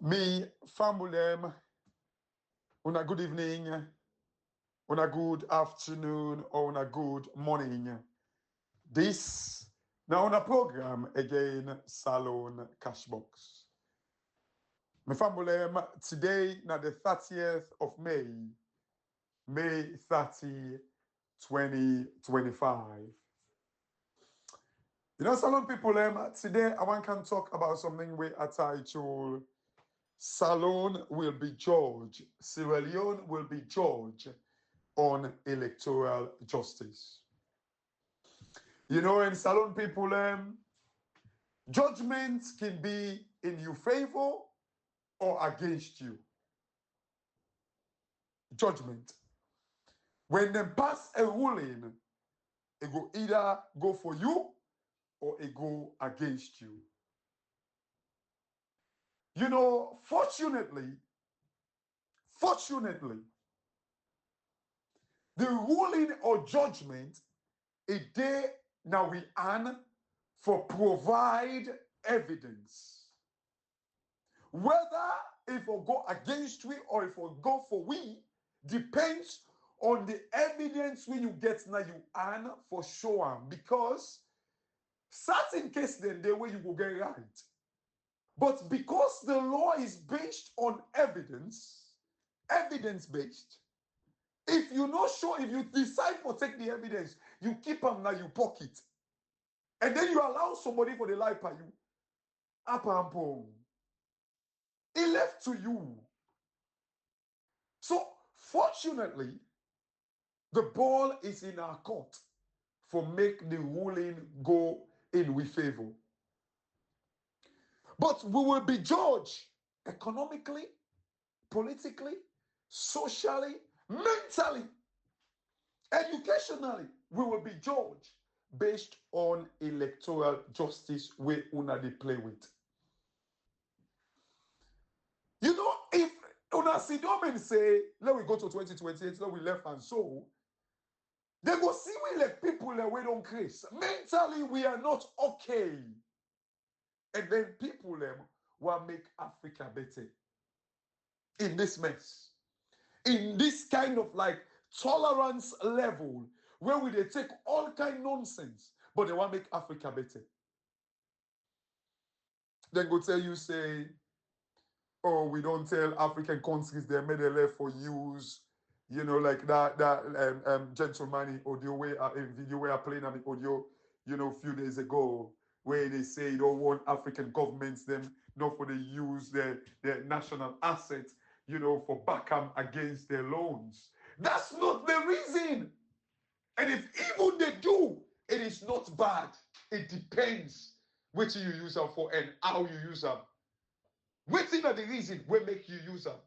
Me, famulem, una good evening, una good afternoon, or una good morning. This now on a program again, Salone Cashbox. Me famulem, today na the 30th of May 30, 2025. You know, Salone people, today I want to talk about something we are titled Salone will be judged, Sierra Leone will be judged on electoral justice. You know, in Salone people, judgments can be in your favor or against you. Judgment. When they pass a ruling, it will either go for you or it go against you. You know, fortunately, the ruling or judgment, a day now we earn for provide evidence. Whether if we go against we or if we go for we depends on the evidence when you get now you earn for sure. Because certain case then the way you will get right. But because the law is based on evidence based, if you're not sure, if you decide to take the evidence, you keep them now you pocket. And then you allow somebody for the life by you. Up and boom. It left to you. So fortunately, the ball is in our court for make the ruling go in with favor. But we will be judged economically, politically, socially, mentally, educationally. We will be judged based on electoral justice we una dey play with. You know, if una sit down and say, let we go to 2028, let we left and so, they go see we like people that we don't craze. Mentally, we are not okay. And then people will make Africa better. In this mess. In this kind of like tolerance level, where we they take all kind of nonsense, but they want to make Africa better. Then go tell you, say, oh, we don't tell African countries they made a left for use, you know, like that gentleman audio way, video where I playing on the audio, you know, a few days ago, where they say you don't want African governments them not for the use their national assets, you know, for backup against their loans. That's not the reason. And if even they do, it is not bad. It depends which you use them for and how you use them. Which thing are the reason will make you use them?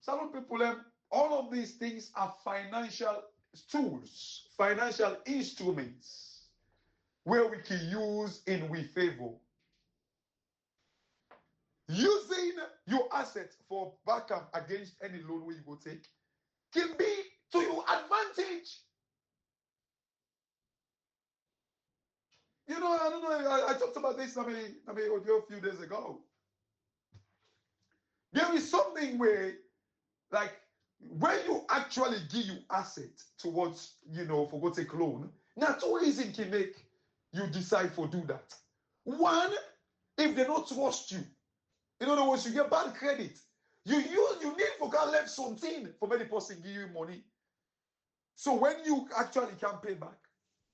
Some people, all of these things are financial tools, financial instruments where we can use in we favor. Using your assets for backup against any loan where you go take can be to your advantage. You know, I don't know, I talked about this audio a few days ago. There is something where, like, when you actually give you assets towards, you know, for go take loan, now two reasons can make you decide for do that. One, if they don't trust you. In other words, you get bad credit. You need for God left something for many person give you money. So when you actually can pay back,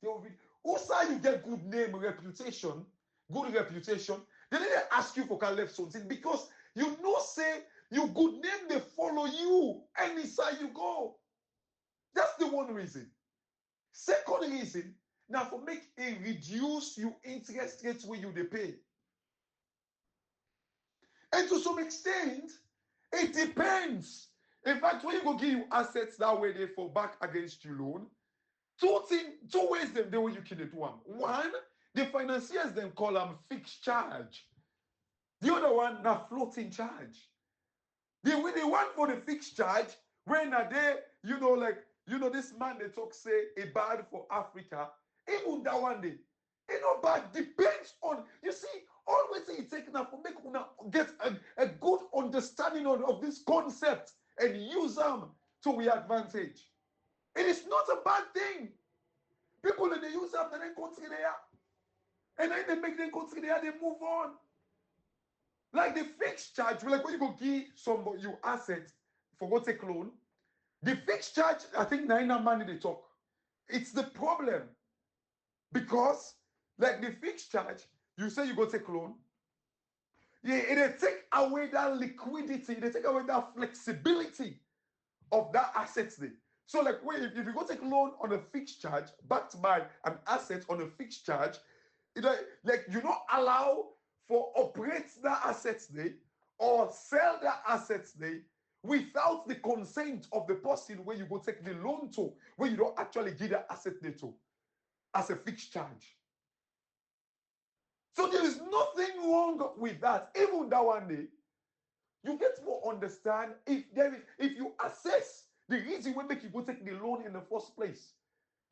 they will be also you get good name, reputation, good reputation. They didn't ask you for God left something because you know say you good name they follow you any side you go. That's the one reason. Second reason, now for make a reduce your interest rates when you they pay. And to some extent, it depends. In fact, when you go give you assets that way they fall back against your loan, two ways them they will you can do one. One, the financiers them call them fixed charge. The other one, na floating charge. The one for the fixed charge, when are they, you know, like, you know, this man they talk say a bad for Africa, even that one day. You know, but depends on, you see, always you take now understanding of this concept and use them to our advantage. It is not a bad thing. People when they use them, they don't consider, and then they make them consider, they move on. Like the fixed charge, like when you go give somebody you asset for go take loan, the fixed charge, I think Naina money they talk. It's the problem. Because like the fixed charge, you say you go take loan, yeah, it take away that liquidity, they take away that flexibility of that assets there. So like if you go take loan on a fixed charge, backed by an asset on a fixed charge, like you don't allow for operate that assets there or sell that assets there without the consent of the person where you go take the loan to, where you don't actually give that asset there to as a fixed charge. So there is nothing wrong with that. Even that one day, you get to understand if you assess the reason why make you go take the loan in the first place.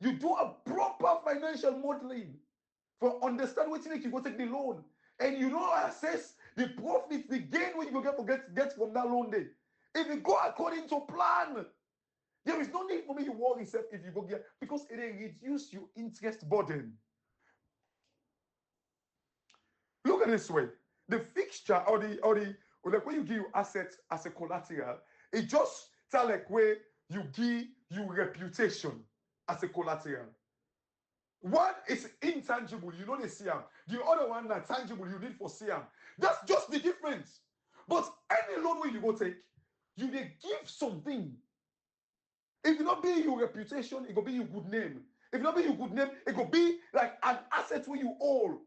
You do a proper financial modeling for understand what you make you go take the loan. And you don't assess the profits, the gain when you go get from that loan day. If you go according to plan, there is no need for me to worry yourself if you go get, because it will reduce your interest burden. Look at this way. The fixture or like when you give your assets as a collateral, it just tell like where you give your reputation as a collateral. One is intangible, you know they see them. The other one that's tangible, you need for see them. That's just the difference. But any loan where you go take, you they give something. If it not be your reputation, it will be your good name. If it not be your good name, it will be like an asset where you own.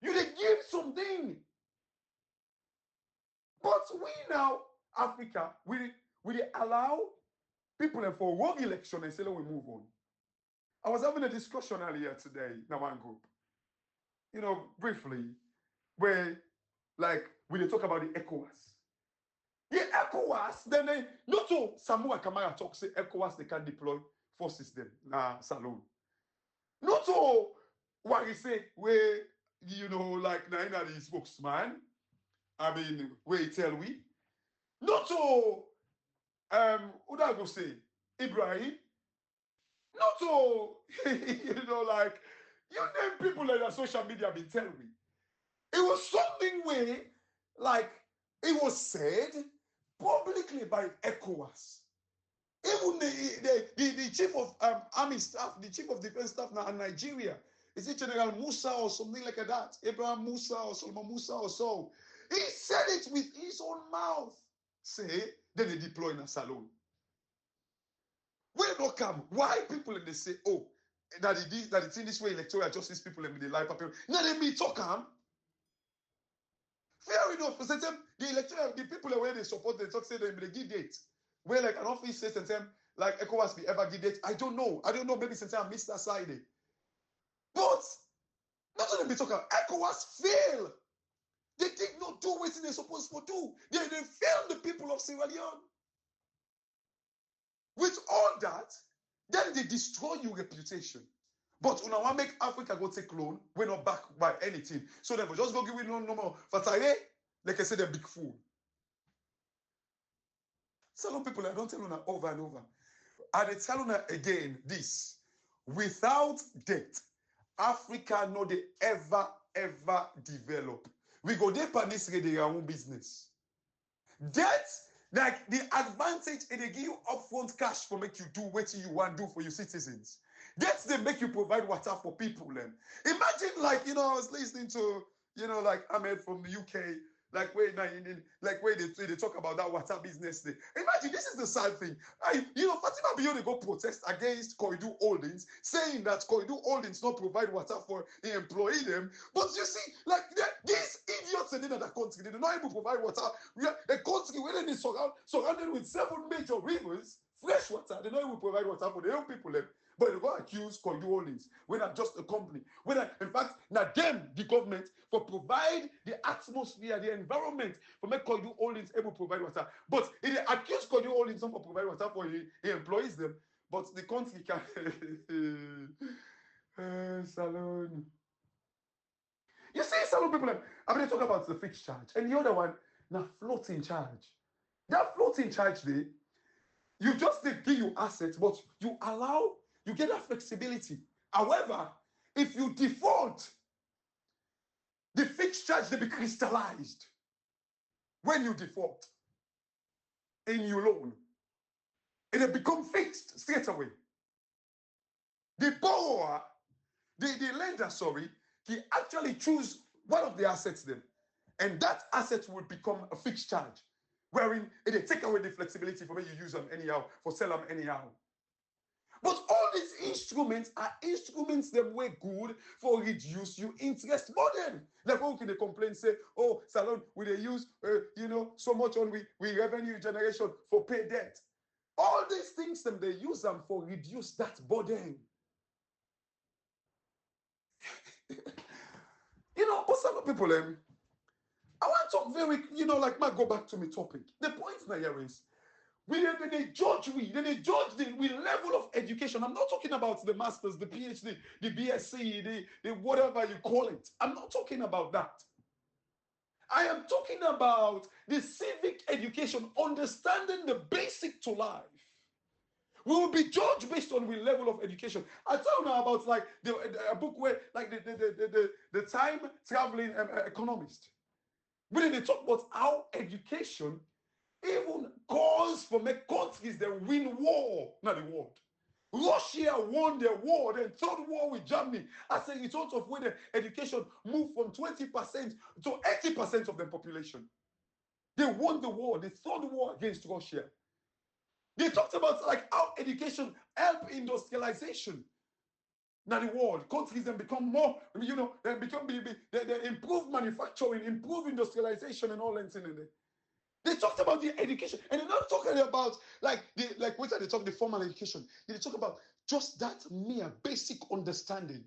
You they give something. But we now, Africa, we allow people for one election and say, let we move on. I was having a discussion earlier today in one group, you know, briefly, where like we talk about the Echoas. The Echoas, then they not to Samoa Kamara talk say Echoas they can deploy forces them Salone. Not to what he say where you know like Naina the spokesman. I mean where he tell we. Not to what I go say Ibrahim. Not to you know like you name people like that social media been telling me. It was something where like it was said publicly by Echoas. Even the chief of army staff, the chief of defense staff now in Nigeria, is it General Musa or something like that? Abraham Musa or Solomon Musa or so. He said it with his own mouth. Say, then they deploy in a Salone. Where not come? Why people and they say, oh, that it's in this way electoral justice people and the life appeal. Now they me talk fair enough. For them, the electoral, the people where they support, they talk say they give date. Where like an office says and them like Echoas be ever give date. I don't know. Maybe since I missed that side. But not only be talking, Echoas fail. They did not do what they're supposed to do. They failed the people of Sierra Leone. With all that, then they destroy your reputation. But when I want to make Africa go take loan, we're not backed by anything. So they will just go give you loan no more. But like I said, they're big fool. Salone people, I don't tell you over and over. And I tell you again this. Without debt, Africa no they ever develop. We go there panis their own business. Debt, like the advantage they give you upfront cash for make you do what you want to do for your citizens. Debt they make you provide water for people. Then imagine like I was listening to like Ahmed from the UK. Like where they talk about that water business thing. Imagine this is the sad thing. Fatima Biyo go protest against Koidu Holdings, saying that Koidu Holdings not provide water for the employee them. But you see, like these idiots in the country, they don't even provide water. We are a country where they surrounded with 7 major rivers, fresh water. They don't even provide water for their own people. But they go accuse Koidu Holdings. We're not just a company. In fact, not them, the government, for provide the atmosphere, the environment, for make Koidu Holdings able to provide water. But they accuse Koidu Holdings not for provide water for the employees them. But the country can Salone. You see, Salone people, I'm going to talk about the fixed charge. And the other one, Now floating charge. That floating charge there, you just give you assets, but you get that flexibility. However, if you default, the fixed charge they be crystallized when you default in your loan. It become fixed straight away. The borrower, the lender, sorry, he actually choose one of the assets then, and that asset will become a fixed charge, wherein it take away the flexibility for when you use them anyhow, for sell them anyhow. But all these instruments are instruments that were good for reduce your interest burden. Like how can they complain, say, oh, Salone, we they use, so much on we revenue generation for pay debt. All these things, them they use them for reduce that burden. But some people, I want to talk very, like, might go back to my topic. The point now here is, they judge we level of education. I'm not talking about the masters, the PhD, the BSc, the whatever you call it. I'm not talking about that. I am talking about the civic education, understanding the basic to life. We will be judged based on the level of education. I tell you now about like a book where like the time traveling economist. When they talk about how education even cause for make countries that win war, not the world. Russia won their war, then third war with Germany, as a result of when the education moved from 20% to 80% of the population. They won the war, the third war against Russia. They talked about like how education help industrialization. Now the world, countries then become more, they improve manufacturing, improve industrialization and all that in there. They talked about the education, and they're not talking about what they talk the formal education. They talk about just that mere basic understanding.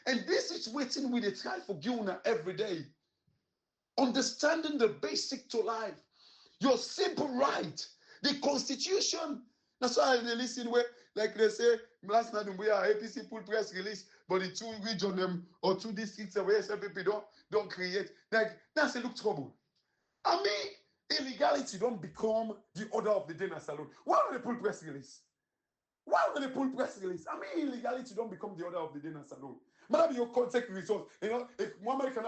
And this is waiting with a try for Guna every day. Understanding the basic to life. Your simple right. The Constitution. That's why they listen where, like they say, last night we are APC full press release, but the two region them or two districts where SLPP don't create. Like that's a look trouble. I mean, illegality don't become the order of the day in Salone. Why don't they pull press release? Why don't they pull press release? I mean, illegality don't become the order of the day in Salone. Maybe your contact results. If one man can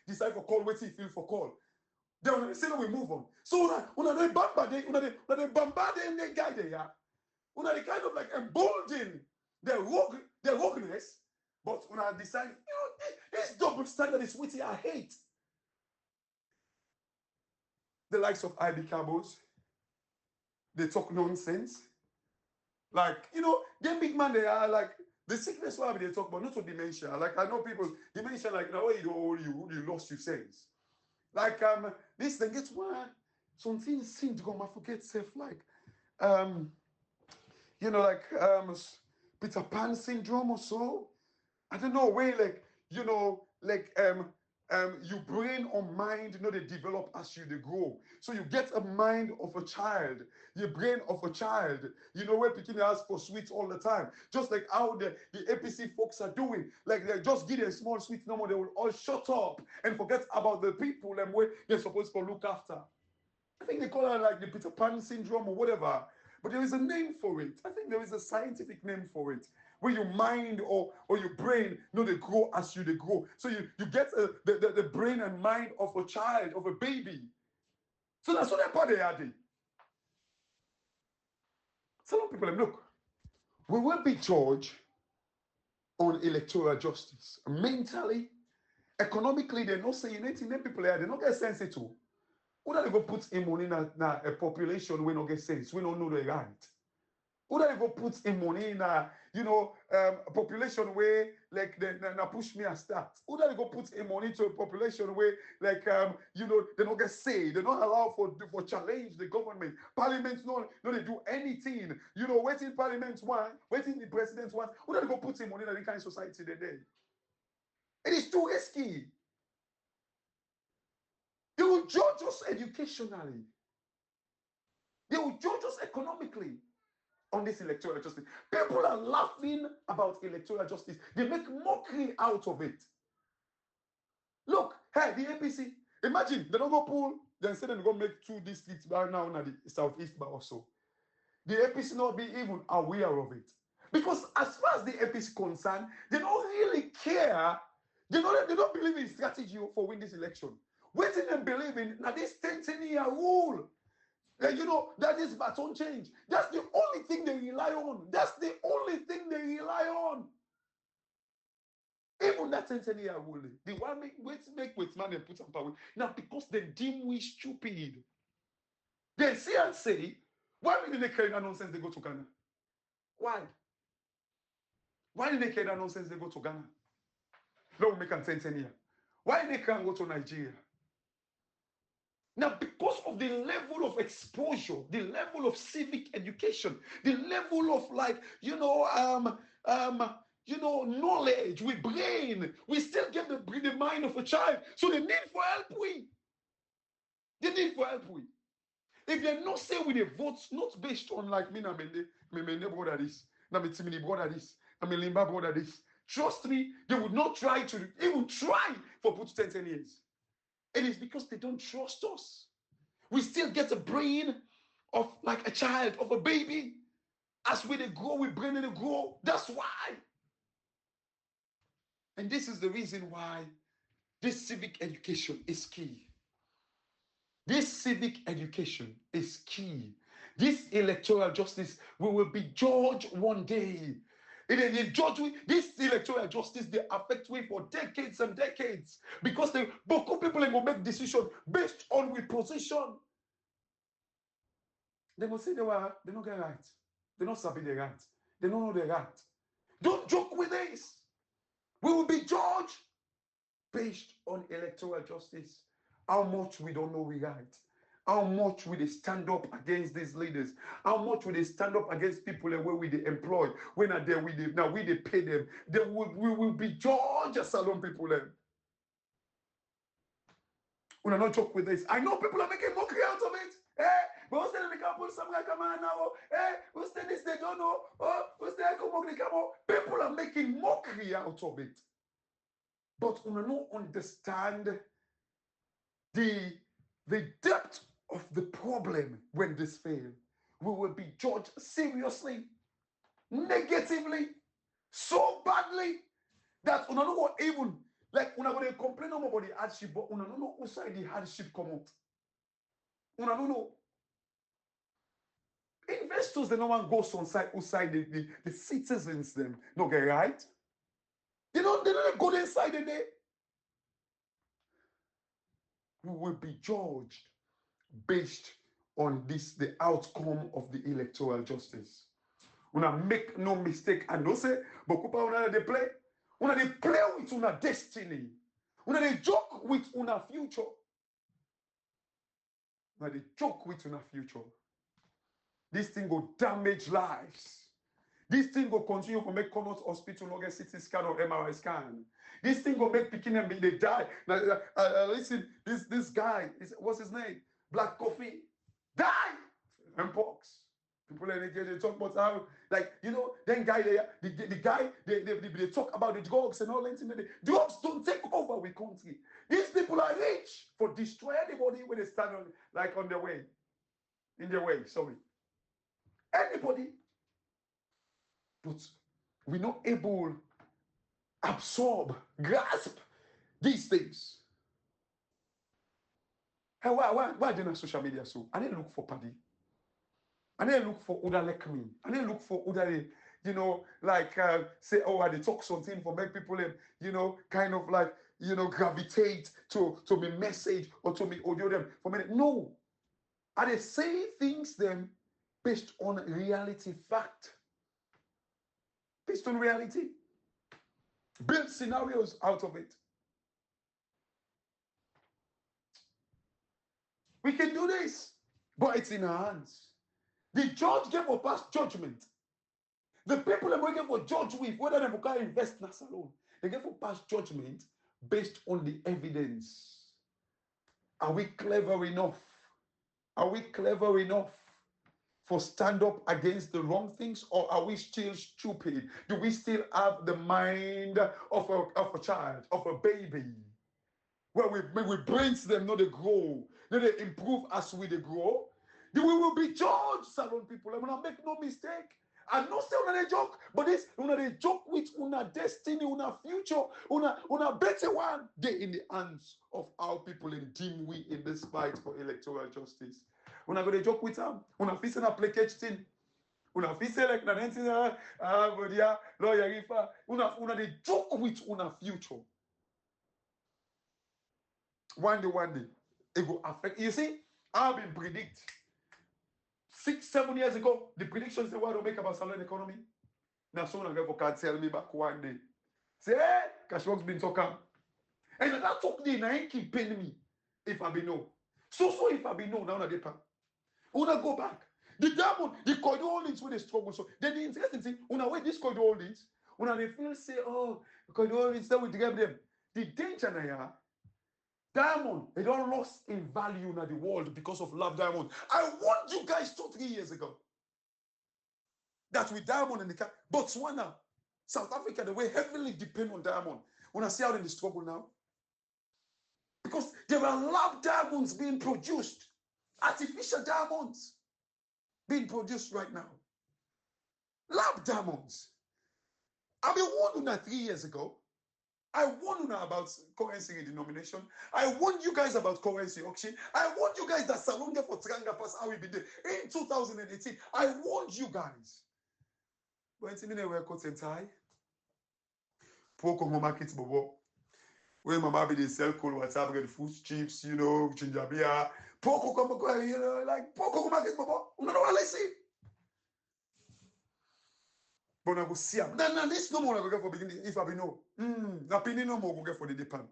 decide for call, wait till you feel for call. Then when say we move on. So when they bombard, when they bombard the guy there, when they kind of like embolden their rogueness, but when I decide, this double standard is what I hate. The likes of IB Cabos, they talk nonsense. Like, them big man, they are like, the sickness why they talk about, not to dementia. Like, I know people, dementia, like, now you lost your sense. Like, this thing gets one, something syndrome, I forget self, like, Peter Pan syndrome or so. I don't know, way, like, your brain or mind, they develop as they grow. So you get a mind of a child, your brain of a child. Where people ask for sweets all the time. Just like how the APC folks are doing. Like they just give them small sweets, no more, they will all shut up and forget about the people and where they're supposed to look after. I think they call it like the Peter Pan syndrome or whatever. But there is a name for it. I think there is a scientific name for it. Where your mind or your brain, they grow as they grow. So you get the brain and mind of a child, of a baby. So that's what part they are doing. Some people, look, we will be judged on electoral justice. Mentally, economically, they're not saying anything. People are, they don't get sensitive. Who do they go put in money in a population we don't get sense? We don't know the right. Who do they go put in money in a population where like they push me a start? Who do they go put in money to a population where like they don't get say, they don't allow for challenge the government. Parliament no they do anything. Waiting Parliament one, waiting the president one. Who do they go put in money in that kind of society today? It is too risky. They will judge us educationally. They will judge us economically on this electoral justice. People are laughing about electoral justice. They make mockery out of it. Look, hey, the APC, Imagine, they don't go pull, then say they go make 2 districts by now in the southeast bar also. The APC not be even aware of it. Because as far as the APC concerned, they don't really care. They don't believe in strategy for win this election. What they believe in now this 10-year rule. Like, that is baton change. That's the only thing they rely on. That's the only thing they rely on. Even that 10-year rule, the one make man and put some power. Now, because they deem we stupid. They see and say, why did they carry that nonsense they go to Ghana? Why? Why did they carry that nonsense they go to Ghana? Now we make a 10 year. Why they can't go to Nigeria? Now, because of the level of exposure, the level of civic education, the level of knowledge with brain, we still get the mind of a child. So they need for help we. They need for help we. If they not say with the votes, not based on like me, my brother this, na me Timini brother this, na me Limba brother this. Trust me, they would not try to even try for put 10 years. It is because they don't trust us. We still get a brain of like a child, of a baby. As we grow, we brain and grow. That's why. And this is the reason why this civic education is key. This civic education is key. This electoral justice, we will be judged one day. This electoral justice, they affect we for decades and decades. Because beaucoup people will make decisions based on we position. They will say they don't get right. They don't sabi the right. They don't know the right. Don't joke with this. We will be judged based on electoral justice. How much we don't know we right. How much will they stand up against these leaders? How much will they stand up against people where we they employ? When are they now we they pay them? We will be judged as Salone people then. We are not joke with this. I know people are making mockery out of it. But who's telling the couple some guy come on now? Who's telling this they don't know? Who's telling people are making mockery out of it. But we don't understand the depth of the problem when this fails. We will be judged seriously, negatively, so badly that we don't know even like we're not going to complain about the hardship, but we don't know who side the hardship come out. We don't know. Investors, they don't want to go on side who side the citizens them no get right. They don't go inside the day. We will be judged based on the outcome of the electoral justice. Una make no mistake and don't say, but una they play with una destiny. Una they joke with una future. Una they joke with una future. This thing will damage lives. This thing will continue to make Connaught Hospital not get CT scan or MRI scan. This thing will make picking them they die. Listen, this guy, what's his name? Black Coffee, die. Mpox. People they talk about how, then guy there, the guy, they talk about the drugs and all that. The drugs don't take over the country. These people are rich for destroy anybody when they stand on their way. In their way, sorry. Anybody. But we're not able to absorb, grasp these things. Hey, why do you social media so? I didn't look for Paddy. I didn't look for Uda like me. I didn't look for Uda, say, oh, I talk something for make people, kind of gravitate to me message or to me audio them for me. No. I say things them based on reality, fact. Based on reality. Build scenarios out of it. We can do this, but it's in our hands. The judge gave a past judgment. The people are working for judge with, whether they can invest in a Salone, they gave a past judgment based on the evidence. Are we clever enough? Are we clever enough for stand up against the wrong things, or are we still stupid? Do we still have the mind of a child, of a baby? where we brains them, not they grow, then they improve as we they grow. Then we will be judged, Salone people. I'm gonna make no mistake. I not say una joke, but this una they joke with una destiny, una future, una better one. They in the hands of our people in dim we in this fight for electoral justice. Una go they joke with them. Una fix an application thing. Una fix like na dancing but yeah, lawyer Ifa. Una they joke with una future. One day, it will affect. You see, I've been predict 6-7 years ago, the predictions they want to make about Salone economy. Now, soon I'm going to tell me back one day. Say, hey, Cashbox been talking. And that talk day, now ain't keep paying me if I be no. So if I be no, now they pay. Una go back. The diamond, the corridor holdings when they struggle. So then the interesting thing, una wait this corridor holdings, una they feel say, oh, the corridor holdings, then we grab them. The danger now, diamond, they don't lost in value in the world because of love diamond. I warned you guys 2-3 years ago that with diamond in the cap, Botswana, South Africa, they were heavily depend on diamond. When I see out in the struggle now, because there are lab diamonds being produced, artificial diamonds being produced right now. Lab diamonds. I've been warned that 3 years ago. I warned you about currency redenomination. I warned you guys about currency auction. I warned you guys that Salone for Tranga pass how we be there in 2018. I warned you guys. But it's in a way coat and tie. Poor Congo markets, bobo. When my baby they sell cold WhatsApp, get food chips, you know, ginger beer. Poor Congo, you know, like poor Congo markets, bobo. You know what I say? But I go see him. Now this no more I go get for beginning if I be no. Na pini no more go get for the depend.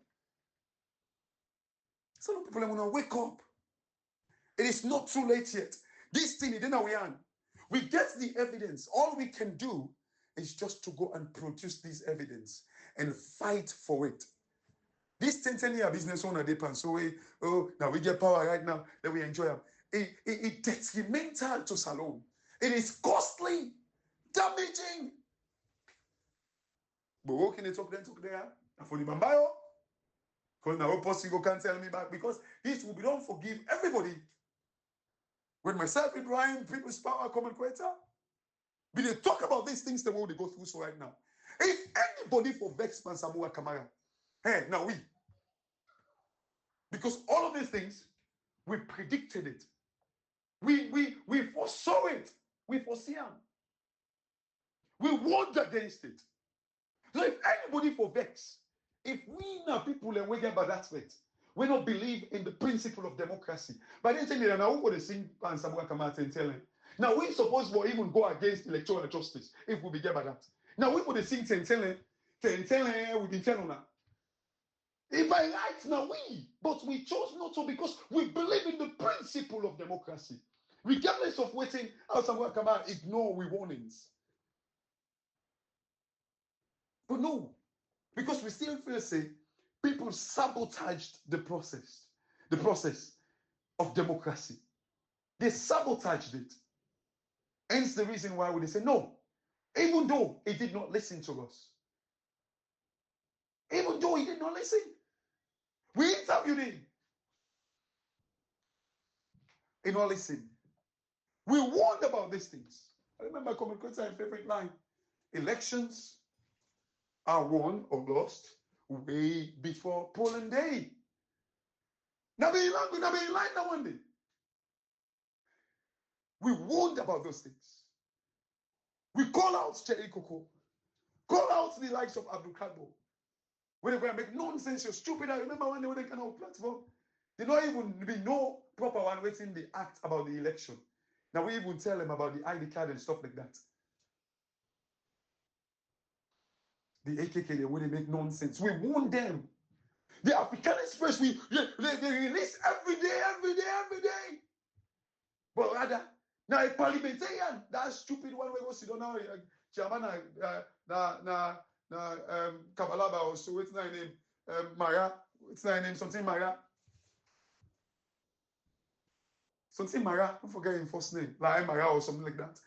Some people are gonna wake up. It is not too late yet. This thing, then we are. We get the evidence. All we can do is just to go and produce this evidence and fight for it. This 10-year business owner depend. So now we get power right now. Then we enjoy them. It detrimental to Salone. It is costly. Damaging. But what can they talk there? For the Bambayo. Because now possible can't tell me back because this will be don't forgive everybody. When myself, Ibrahim, People's Power, Common Creator, we they talk about these things the way they go through so right now. If anybody for Vex Mansamua Kamara, hey, now we. Because all of these things, we predicted it. We foresaw it. We foresee them. We warned against it. So if anybody for Vex, if we now people and we get by that aspect, we don't believe in the principle of democracy. But then tell me now who would sing and Samuel Kamata and tell him. Now we suppose we'll even go against electoral justice if we begin by that. Now we would sing and tell him, we've been telling now. If I right now but we chose not to because we believe in the principle of democracy. Regardless of waiting, how Samuel Kamata ignore we warnings. But no, because we still feel say people sabotaged the process of democracy. They sabotaged it. Hence the reason why we say no, even though he did not listen to us. Even though he did not listen. We interviewed him. He did not listen. We warned about these things. I remember Common Creator's favorite line. Elections are won or lost way before polling day. Now be in line now one day. We warned about those things. We call out Cherry Coco. Call out the likes of Abdul Kadbo. When they go and make nonsense, you're stupid. I remember when they were kind of platform. They don't even be no proper one waiting the act about the election. Now we even tell them about the ID card and stuff like that. The AKK, when they make nonsense, we warn them. The African Express, they release every day. But rather, now a parliamentarian, that stupid one we go sit down now, Chairman Kabalaba or so, what's my name? Mara, what's my name? Something Mara. Something Mara, I'm forgetting first name, like Mara or something like that.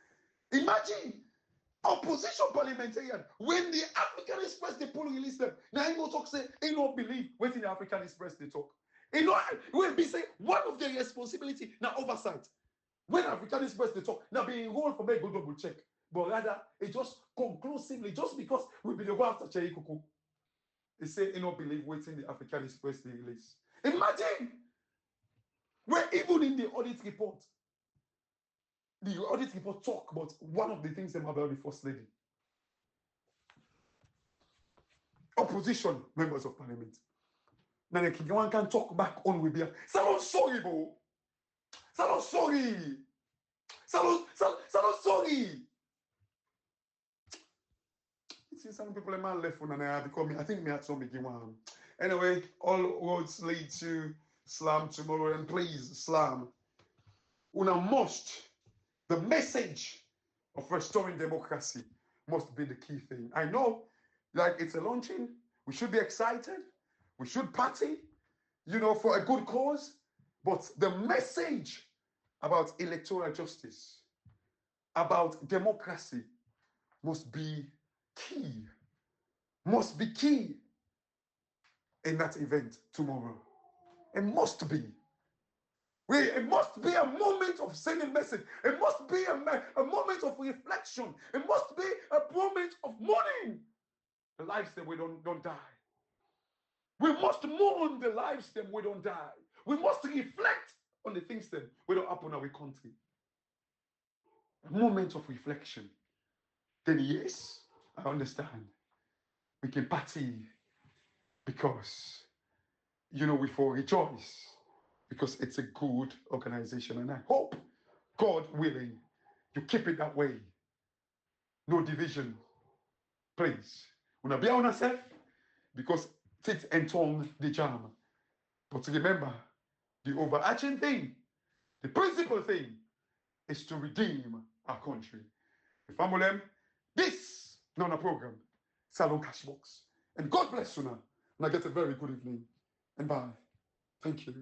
Imagine Opposition parliamentarian, when the African Express, they pull release them. Now, I go talk, say, I don't believe what in the African Express they talk. You know, will be say, one of their responsibility, now oversight. When African Express they talk, now be enrolled for me, go double check. But rather, it just conclusively, just because we be the go after Chei Kuku. They say, you don't believe waiting the African Express they release. Imagine, where even in the audit report talk about one of the things about the First Lady. Opposition members of parliament. Now the one can talk back on with you. Salone sorry, bro. Salone sorry. Salone sorry. See some people in my left one and I become I think me at some begin one. Anyway, all roads lead to Islam tomorrow, and please, Islam, the message of restoring democracy must be the key thing. I know, like it's a launching, we should be excited, we should party, for a good cause, but the message about electoral justice, about democracy, must be key in that event tomorrow. It must be. It must be a moment of sending message. It must be a moment of reflection. It must be a moment of mourning the lives that we don't die. We must mourn the lives that we don't die. We must reflect on the things that we don't happen in our country. A moment of reflection. Then yes, I understand. We can party because, we for rejoice because it's a good organization. And I hope, God willing, you keep it that way. No division. Please. Una be on yourself because it and tongue the jam. But remember, the overarching thing, the principal thing, is to redeem our country. The family, this not a program, Salone Cashbox. And God bless you now. And I get a very good evening. And bye. Thank you.